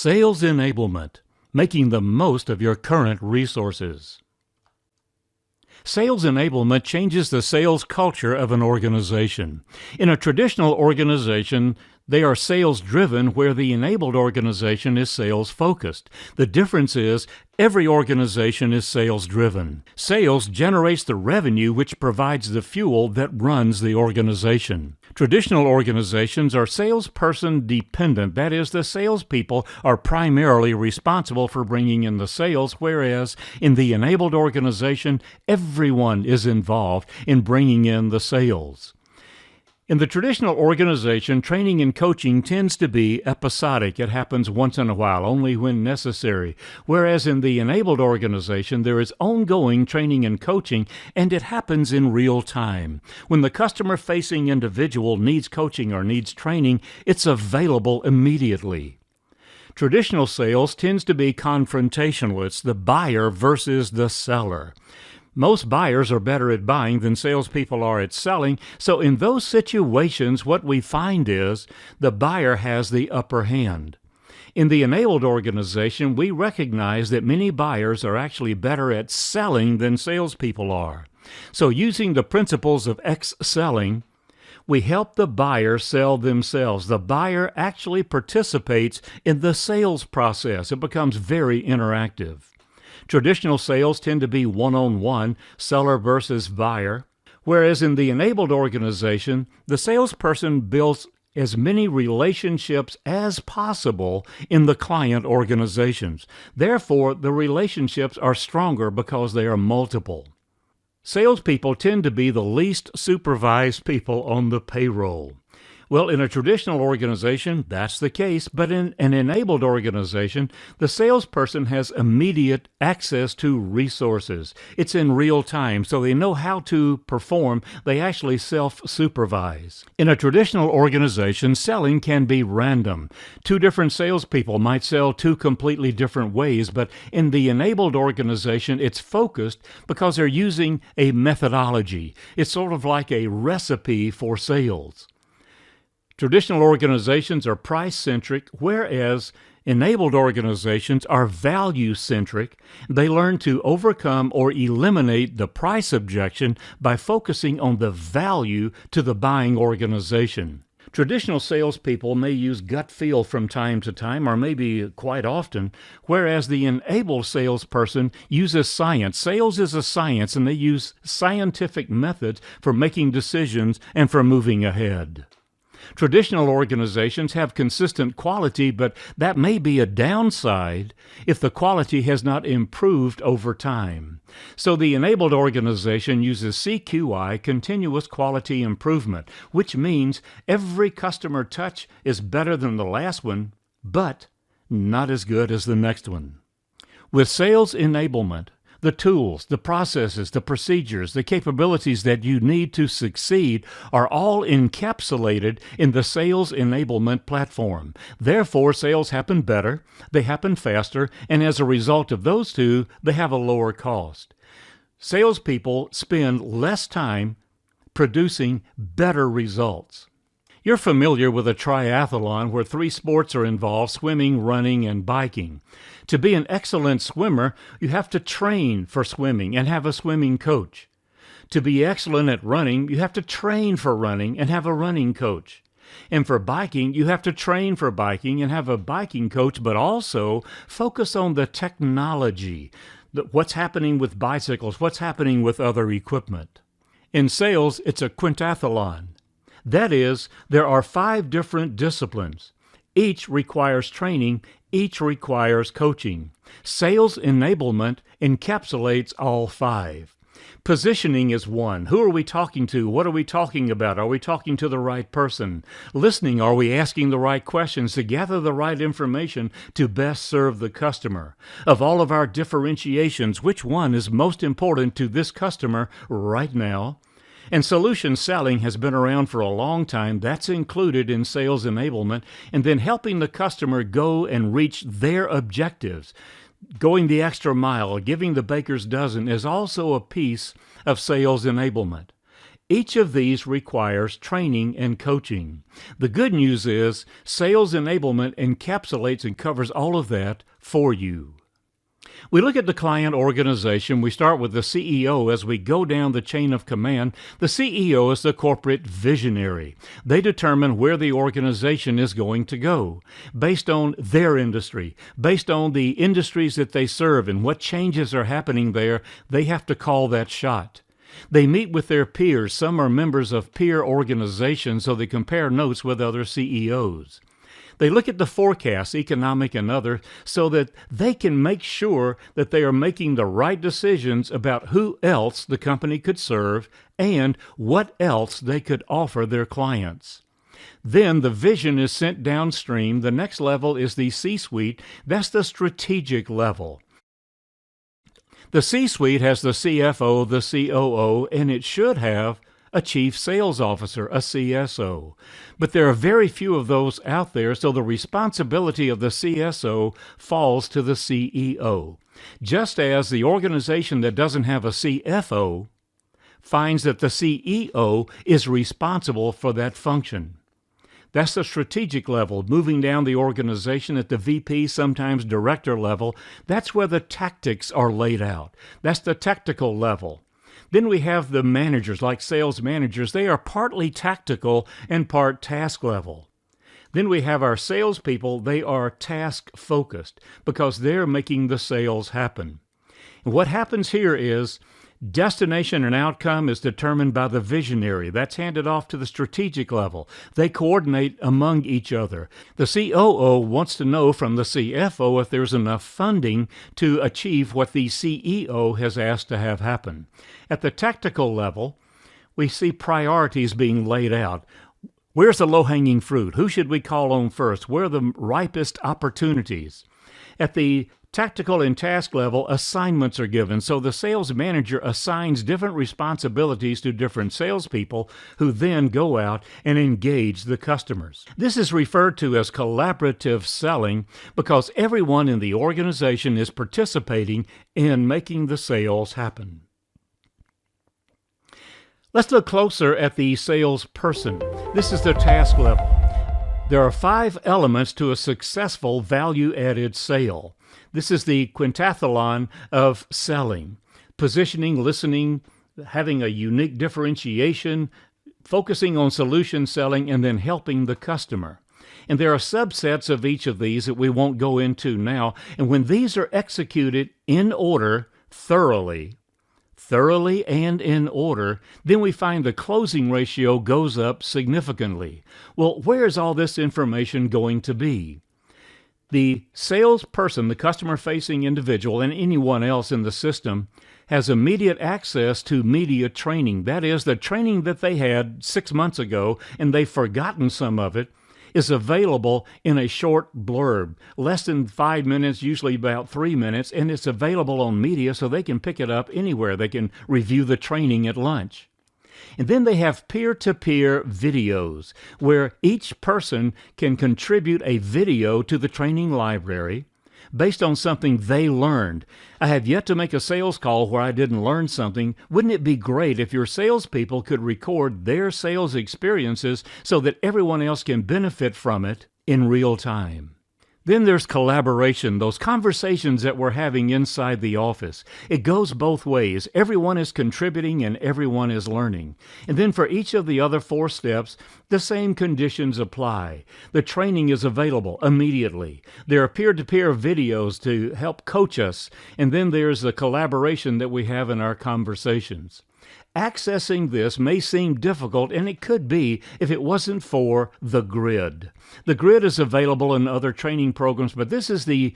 Sales Enablement, making the most of your current resources. Sales enablement changes the sales culture of an organization. In a traditional organization, they are sales-driven, where the enabled organization is sales-focused. The difference is every organization is sales-driven. Sales generates the revenue which provides the fuel that runs the organization. Traditional organizations are salesperson dependent. That is, the salespeople are primarily responsible for bringing in the sales, whereas in the enabled organization, everyone is involved in bringing in the sales. In the traditional organization, training and coaching tends to be episodic. It happens once in a while, only when necessary. Whereas in the enabled organization, there is ongoing training and coaching, and it happens in real time. When the customer-facing individual needs coaching or needs training, it's available immediately. Traditional sales tends to be confrontational. It's the buyer versus the seller. Most buyers are better at buying than salespeople are at selling, so in those situations, what we find is the buyer has the upper hand. In the enabled organization, we recognize that many buyers are actually better at selling than salespeople are. So using the principles of X-selling, we help the buyer sell themselves. The buyer actually participates in the sales process. It becomes very interactive. Traditional sales tend to be one-on-one, seller versus buyer, whereas in the enabled organization, the salesperson builds as many relationships as possible in the client organizations. Therefore, the relationships are stronger because they are multiple. Salespeople tend to be the least supervised people on the payroll. Well, in a traditional organization, that's the case, but in an enabled organization, the salesperson has immediate access to resources. It's in real time, so they know how to perform. They actually self-supervise. In a traditional organization, selling can be random. Two different salespeople might sell two completely different ways, but in the enabled organization, it's focused because they're using a methodology. It's sort of like a recipe for sales. Traditional organizations are price-centric, whereas enabled organizations are value-centric. They learn to overcome or eliminate the price objection by focusing on the value to the buying organization. Traditional salespeople may use gut feel from time to time, or maybe quite often, whereas the enabled salesperson uses science. Sales is a science, and they use scientific methods for making decisions and for moving ahead. Traditional organizations have consistent quality, but that may be a downside if the quality has not improved over time. So the enabled organization uses CQI, continuous quality improvement, which means every customer touch is better than the last one, but not as good as the next one. With sales enablement, the tools, the processes, the procedures, the capabilities that you need to succeed are all encapsulated in the Sales Enablement platform. Therefore, sales happen better, they happen faster, and as a result of those two, they have a lower cost. Salespeople spend less time producing better results. You're familiar with a triathlon where 3 sports are involved: swimming, running, and biking. To be an excellent swimmer, you have to train for swimming and have a swimming coach. To be excellent at running, you have to train for running and have a running coach. And for biking, you have to train for biking and have a biking coach, but also focus on the technology, what's happening with bicycles, what's happening with other equipment. In sales, it's a quintathlon. That is, there are 5 different disciplines. Each requires training, each requires coaching. Sales enablement encapsulates all 5. Positioning is one. Who are we talking to? What are we talking about? Are we talking to the right person? Listening, are we asking the right questions to gather the right information to best serve the customer? Of all of our differentiations, which one is most important to this customer right now? And solution selling has been around for a long time. That's included in sales enablement, and then helping the customer go and reach their objectives. Going the extra mile, giving the baker's dozen is also a piece of sales enablement. Each of these requires training and coaching. The good news is Sales Enablement encapsulates and covers all of that for you. We look at the client organization. We start with the CEO. As we go down the chain of command, the CEO is the corporate visionary. They determine where the organization is going to go based on their industry, based on the industries that they serve and what changes are happening there. They have to call that shot. They meet with their peers. Some are members of peer organizations, so they compare notes with other CEOs. They look at the forecasts, economic and other, so that they can make sure that they are making the right decisions about who else the company could serve and what else they could offer their clients. Then the vision is sent downstream. The next level is the C-suite. That's the strategic level. The C-suite has the CFO, the COO, and it should have a Chief Sales Officer, a CSO. But there are very few of those out there, so the responsibility of the CSO falls to the CEO. Just as the organization that doesn't have a CFO finds that the CEO is responsible for that function. That's the strategic level, moving down the organization at the VP, sometimes director level. That's where the tactics are laid out. That's the tactical level. Then we have the managers, like sales managers. They are partly tactical and part task level. Then we have our salespeople. They are task focused because they're making the sales happen. And what happens here is destination and outcome is determined by the visionary. That's handed off to the strategic level. They coordinate among each other. The COO wants to know from the CFO if there's enough funding to achieve what the CEO has asked to have happen. At the tactical level, we see priorities being laid out. Where's the low-hanging fruit? Who should we call on first? Where are the ripest opportunities? At the tactical and task level, assignments are given, so the sales manager assigns different responsibilities to different salespeople who then go out and engage the customers. This is referred to as collaborative selling because everyone in the organization is participating in making the sales happen. Let's look closer at the salesperson. This is the task level. There are 5 elements to a successful value-added sale. This is the quintathlon of selling: positioning, listening, having a unique differentiation, focusing on solution selling, and then helping the customer. And there are subsets of each of these that we won't go into now. And when these are executed in order, thoroughly and in order, then we find the closing ratio goes up significantly. Well, where is all this information going to be? The salesperson, the customer-facing individual, and anyone else in the system has immediate access to media training. That is, the training that they had 6 months ago, and they've forgotten some of it, is available in a short blurb, less than 5 minutes, usually about 3 minutes, and it's available on media so they can pick it up anywhere. They can review the training at lunch. And then they have peer-to-peer videos where each person can contribute a video to the training library based on something they learned. I have yet to make a sales call where I didn't learn something. Wouldn't it be great if your salespeople could record their sales experiences so that everyone else can benefit from it in real time? Then there's collaboration, those conversations that we're having inside the office. It goes both ways. Everyone is contributing and everyone is learning. And then for each of the other 4 steps, the same conditions apply. The training is available immediately. There are peer-to-peer videos to help coach us. And then there's the collaboration that we have in our conversations. Accessing this may seem difficult, and it could be if it wasn't for the grid. The grid is available in other training programs, but this is the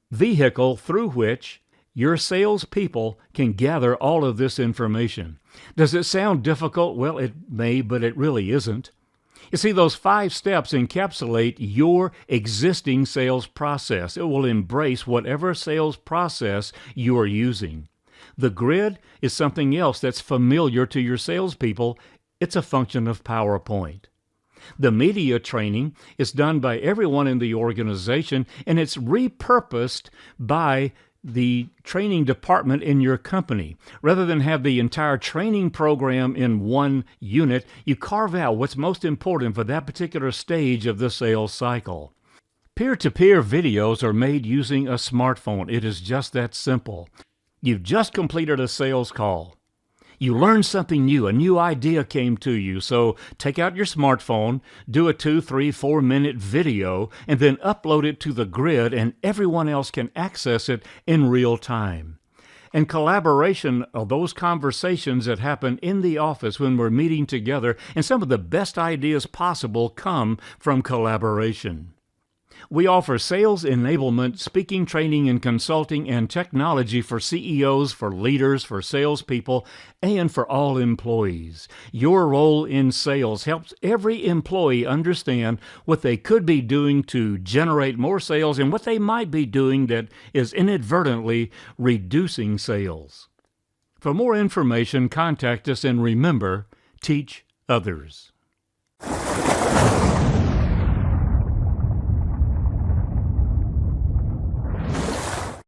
vehicle through which your salespeople can gather all of this information. Does it sound difficult? Well, it may, but it really isn't. You see, those 5 steps encapsulate your existing sales process. It will embrace whatever sales process you are using. The grid is something else that's familiar to your salespeople. It's a function of PowerPoint. The media training is done by everyone in the organization, and it's repurposed by the training department in your company. Rather than have the entire training program in one unit, you carve out what's most important for that particular stage of the sales cycle. Peer-to-peer videos are made using a smartphone. It is just that simple. You've just completed a sales call. You learned something new, a new idea came to you, so take out your smartphone, do a 2, 3, 4-minute video, and then upload it to the grid, and everyone else can access it in real time. And collaboration of those conversations that happen in the office when we're meeting together, and some of the best ideas possible come from collaboration. We offer sales enablement, speaking, training, and consulting, and technology for CEOs, for leaders, for salespeople, and for all employees. Your role in sales helps every employee understand what they could be doing to generate more sales and what they might be doing that is inadvertently reducing sales. For more information, contact us, and remember, teach others.